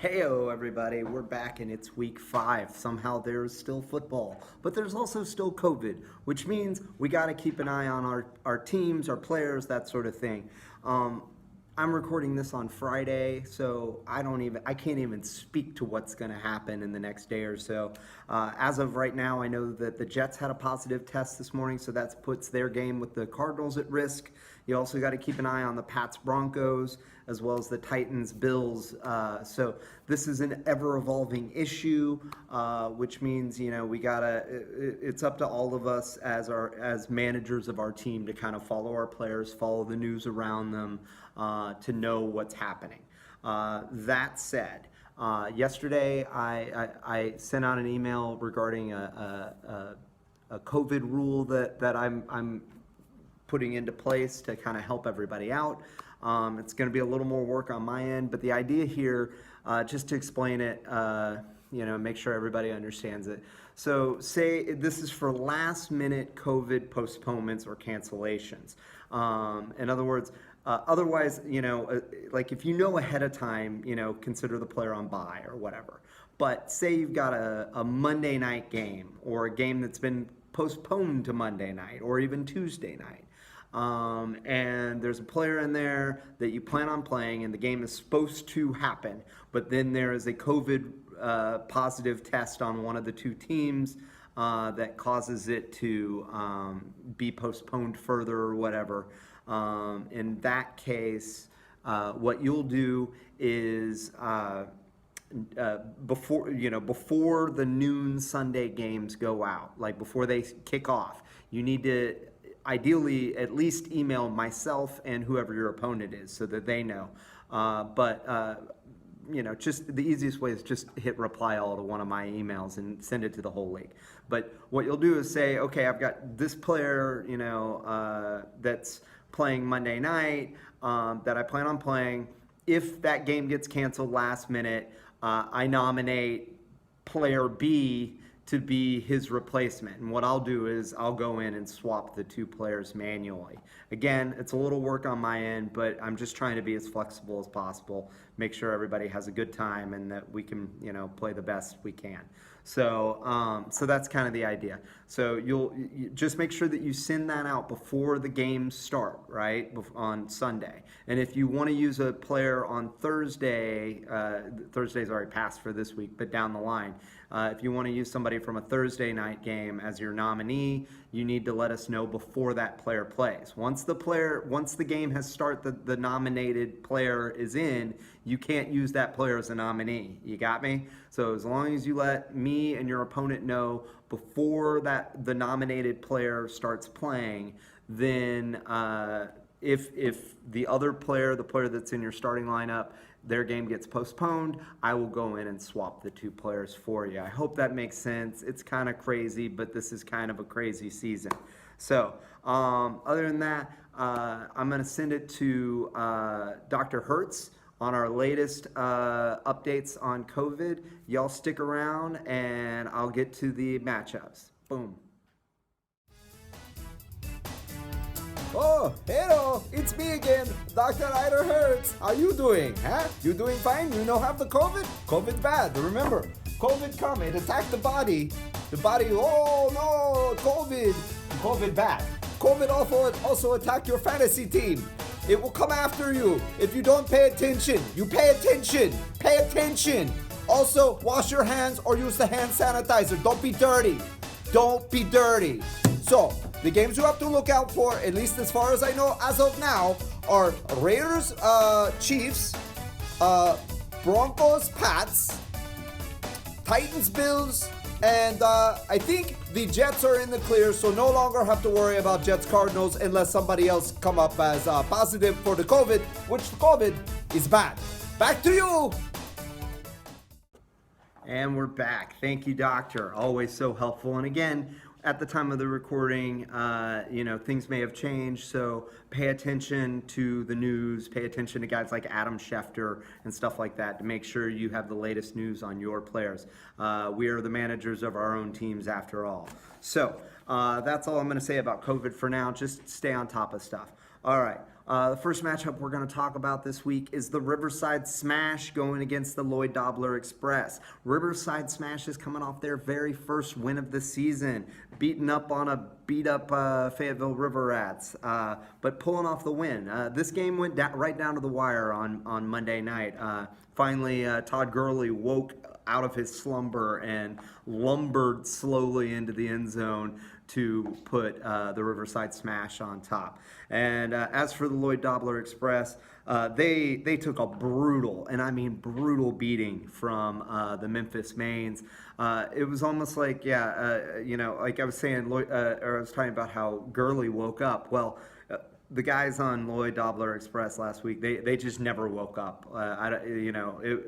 Heyo everybody, we're back and it's week 5. Somehow there's still football, but there's also still COVID, which means we got to keep an eye on our teams, our players, that sort of thing. I'm recording this on Friday, so I can't even speak to what's going to happen in the next day or so. As of right now, I know that the Jets had a positive test this morning, so that puts their game with the Cardinals at risk. You also got to keep an eye on the Pats Broncos as well as the Titans Bills. So this is an ever-evolving issue, which means it's up to all of us as managers of our team to kind of follow our players, follow the news around them, to know what's happening. That said, yesterday I sent out an email regarding a COVID rule that I'm putting into place to kind of help everybody out. It's going to be a little more work on my end, but the idea here, just to explain it, make sure everybody understands it. So say this is for last minute COVID postponements or cancellations. In other words, otherwise, like if you know ahead of time, consider the player on bye or whatever. But say you've got a Monday night game or a game that's been postponed to Monday night or even Tuesday night. And there's a player in there that you plan on playing and the game is supposed to happen, but then there is a COVID positive test on one of the two teams that causes it to be postponed further or whatever. In that case, what you'll do is before the noon Sunday games go out, like before they kick off, you need to ideally at least email myself and whoever your opponent is so that they know. Just the easiest way is just hit reply all to one of my emails and send it to the whole league. But what you'll do is say, okay, I've got this player, that's playing Monday night that I plan on playing. If that game gets canceled last minute, I nominate player B to be his replacement. And what I'll do is I'll go in and swap the two players manually. Again, it's a little work on my end, but I'm just trying to be as flexible as possible, make sure everybody has a good time and that we can, play the best we can. So, so that's kind of the idea. So you just make sure that you send that out before the games start, right, on Sunday. And if you want to use a player on Thursday, Thursday's already passed for this week, but down the line, if you want to use somebody from a Thursday night game as your nominee, you need to let us know before that player plays. Once the game has started, the nominated player is in, you can't use that player as a nominee. You got me? So as long as you let me and your opponent know before the nominated player starts playing, then if the other player, the player that's in your starting lineup, their game gets postponed, I will go in and swap the two players for you. I hope that makes sense. It's kind of crazy, but this is kind of a crazy season. So other than that, I'm going to send it to Dr. Hertz on our latest updates on COVID. Y'all stick around and I'll get to the matchups. Boom. Oh, hello, it's me again, Dr. Ryder Hertz. How you doing, huh? You doing fine? You don't have the COVID? COVID bad, remember, COVID come, it attacked the body. The body, oh no, COVID bad. COVID also attack your fantasy team. It will come after you if you don't pay attention. You pay attention. Also, wash your hands or use the hand sanitizer. Don't be dirty. So, the games you have to look out for, at least as far as I know as of now, are Raiders, Chiefs, Broncos, Pats, Titans, Bills, and I think the Jets are in the clear, so no longer have to worry about Jets, Cardinals, unless somebody else come up as positive for the COVID, which the COVID is bad. Back to you. And we're back. Thank you, Doctor. Always so helpful. And again, at the time of the recording, things may have changed, so pay attention to the news, pay attention to guys like Adam Schefter and stuff like that to make sure you have the latest news on your players. We are the managers of our own teams after all. So that's all I'm going to say about COVID for now. Just stay on top of stuff. All right. The first matchup we're going to talk about this week is the Riverside Smash going against the Lloyd Dobler Express. Riverside Smash is coming off their very first win of the season, beating up on a beat-up Fayetteville River Rats, but pulling off the win. This game went right down to the wire on Monday night. Finally, Todd Gurley woke out of his slumber and lumbered slowly into the end zone to put the Riverside Smash on top. And as for the Lloyd Dobler Express, they took a brutal, and I mean brutal, beating from the Memphis Mains. It was almost like, like I was saying, or I was talking about how Gurley woke up. Well, the guys on Lloyd Dobler Express last week, they just never woke up.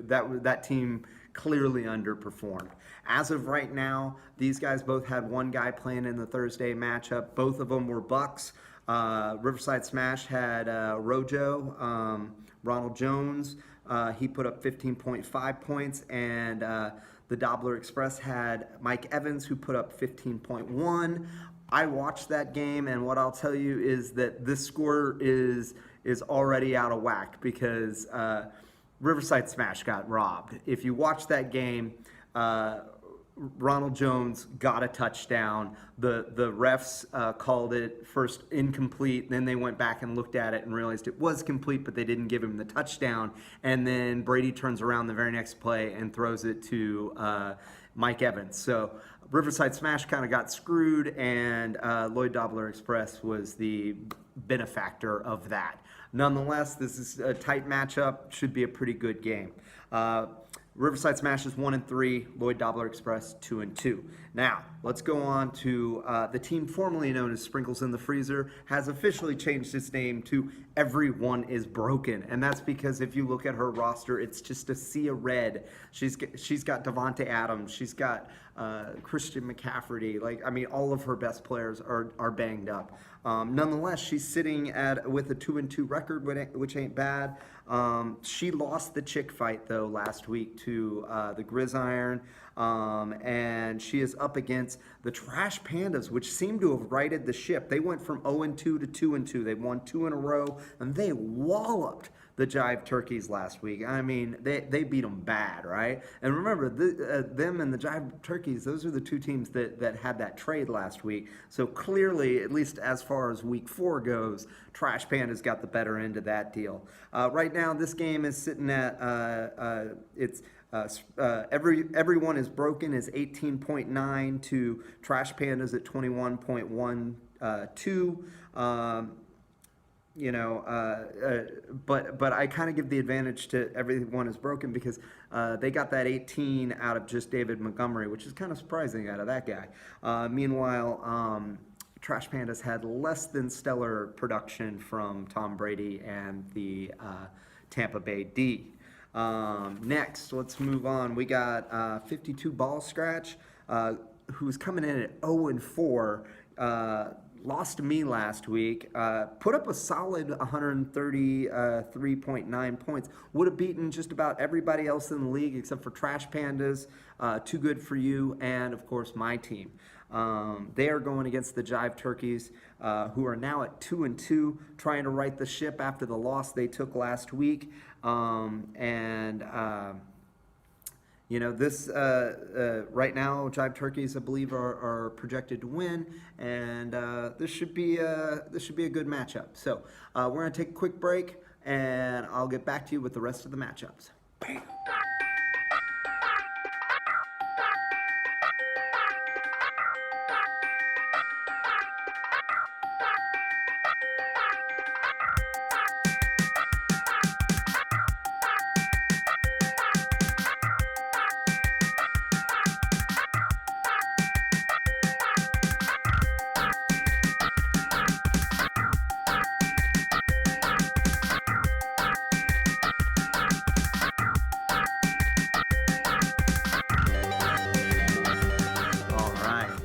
That team clearly underperformed. As of right now, these guys both had one guy playing in the Thursday matchup. Both of them were Bucks. Riverside Smash had Rojo, Ronald Jones. He put up 15.5 points, and the Dobler Express had Mike Evans, who put up 15.1. I watched that game, and what I'll tell you is that this score is already out of whack because Riverside Smash got robbed. If you watch that game, Ronald Jones got a touchdown. The refs called it first incomplete, then they went back and looked at it and realized it was complete, but they didn't give him the touchdown. And then Brady turns around the very next play and throws it to Mike Evans. So Riverside Smash kind of got screwed, and Lloyd Dobler Express was the benefactor of that. Nonetheless, this is a tight matchup. Should be a pretty good game. Riverside Smash is 1-3, Lloyd Dobler Express 2-2. Now, let's go on to the team formerly known as Sprinkles in the Freezer has officially changed its name to Everyone is Broken, and that's because if you look at her roster, it's just a sea of red. She's got Devontae Adams, she's got Christian McCaffrey. All of her best players are banged up. Nonetheless, she's sitting with a 2-2 record, which ain't bad. She lost the chick fight though last week to the Gridiron, and she is up against the Trash Pandas, which seem to have righted the ship. They went from 0-2 to 2-2. They won 2 in a row, and they walloped the Jive Turkeys last week. They beat them bad, right? And remember, them and the Jive Turkeys, those are the two teams that had that trade last week. So clearly, at least as far as week 4 goes, Trash Panda's got the better end of that deal. Right now, this game is sitting at Everyone is Broken is 18.9 to Trash Pandas at 21.12. But I kind of give the advantage to Everyone is Broken because they got that 18 out of just David Montgomery, which is kind of surprising out of that guy. Meanwhile, Trash Pandas had less than stellar production from Tom Brady and the Tampa Bay D. Next, let's move on. We got 52 Ball Scratch, who's coming in at 0-4. Lost to me last week, put up a solid 133.9 points. Would have beaten just about everybody else in the league except for Trash Pandas, Too Good For You, and of course my team. They are going against the Jive Turkeys, who are now at 2-2, trying to right the ship after the loss they took last week. This right now, Jive Turkeys, I believe, are projected to win, and this should be a good matchup. So we're gonna take a quick break, and I'll get back to you with the rest of the matchups. Bam.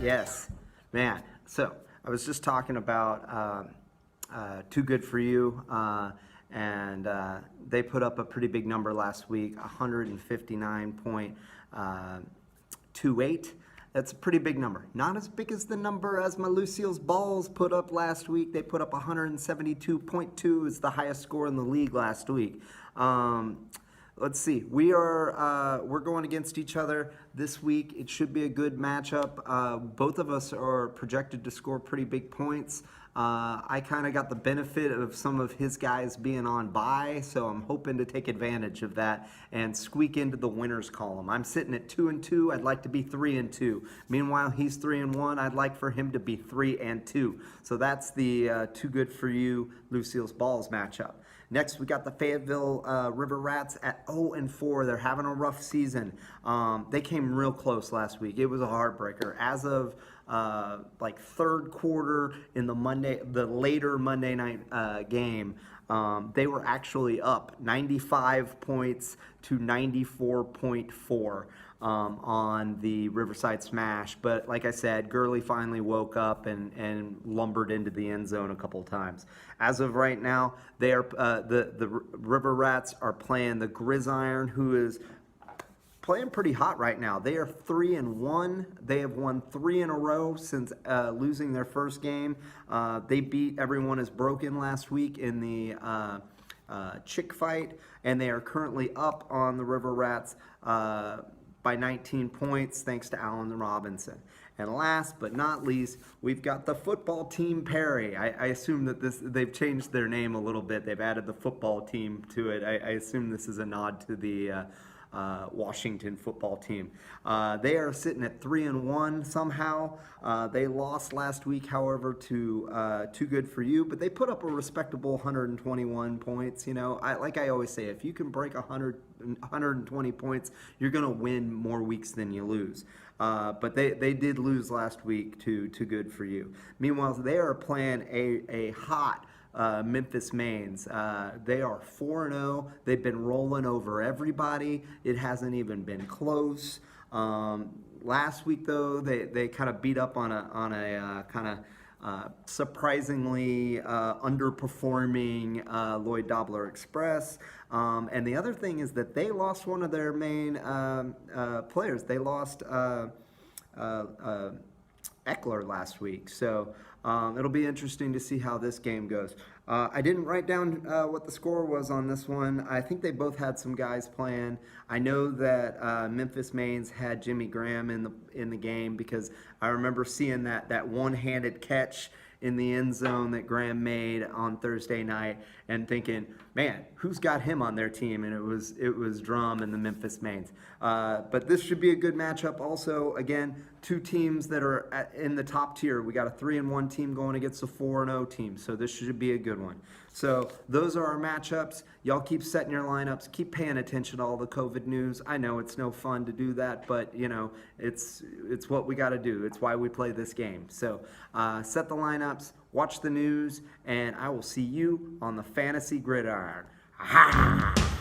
Yes, man. So I was just talking about Too Good For You, and they put up a pretty big number last week, 159.28. That's a pretty big number. Not as big as the number as my Lucille's Balls put up last week. They put up 172.2 is the highest score in the league last week. Let's see. We're going against each other this week. It should be a good matchup. Both of us are projected to score pretty big points. I kind of got the benefit of some of his guys being on bye, so I'm hoping to take advantage of that and squeak into the winners column. I'm sitting at 2-2. I'd like to be 3-2. Meanwhile, he's 3-1. I'd like for him to be 3-2. So that's the too good for you Lucille's Balls matchup. Next, we got the Fayetteville River Rats at 0-4. They're having a rough season. They came real close last week. It was a heartbreaker. As of like third quarter in the later Monday night game, they were actually up 95 points to 94.4 on the Riverside Smash. But like I said, Gurley finally woke up and lumbered into the end zone a couple times. As of right now, they are the River Rats are playing the Gridiron, who is playing pretty hot right now. They are 3-1. They have won 3 in a row since losing their first game. They beat Everyone Is Broken last week in the chick fight, and they are currently up on the River Rats by 19 points thanks to Allen Robinson. And last but not least, we've got the football team Perry. I assume that they've changed their name a little bit. They've added the football team to it. I assume this is a nod to the Washington football team. They are sitting at 3-1 somehow. They lost last week, however, to Too Good For You, but they put up a respectable 121 points. You know, like I always say, if you can break 120 points, you're going to win more weeks than you lose. But they did lose last week to Too Good For You. Meanwhile, they are playing a hot Memphis Mains. They are 4-0. They've been rolling over everybody. It hasn't even been close. Last week, though, they kind of beat up on a kind of surprisingly underperforming Lloyd Dobler Express. And the other thing is that they lost one of their main players. They lost Eckler last week. So it'll be interesting to see how this game goes. I didn't write down what the score was on this one. I think they both had some guys playing. I know that Memphis Mains had Jimmy Graham in the game because I remember seeing that one-handed catch in the end zone that Graham made on Thursday night and thinking, man, who's got him on their team? And it was Drum and the Memphis Mains. But this should be a good matchup. Also, again, two teams that are in the top tier. We got a 3-1 team going against a 4-0 team. So this should be a good one. So those are our matchups. Y'all keep setting your lineups. Keep paying attention to all the COVID news. I know it's no fun to do that, but you know it's what we got to do. It's why we play this game. So set the lineups, watch the news, and I will see you on the Fantasy Gridiron. Ha!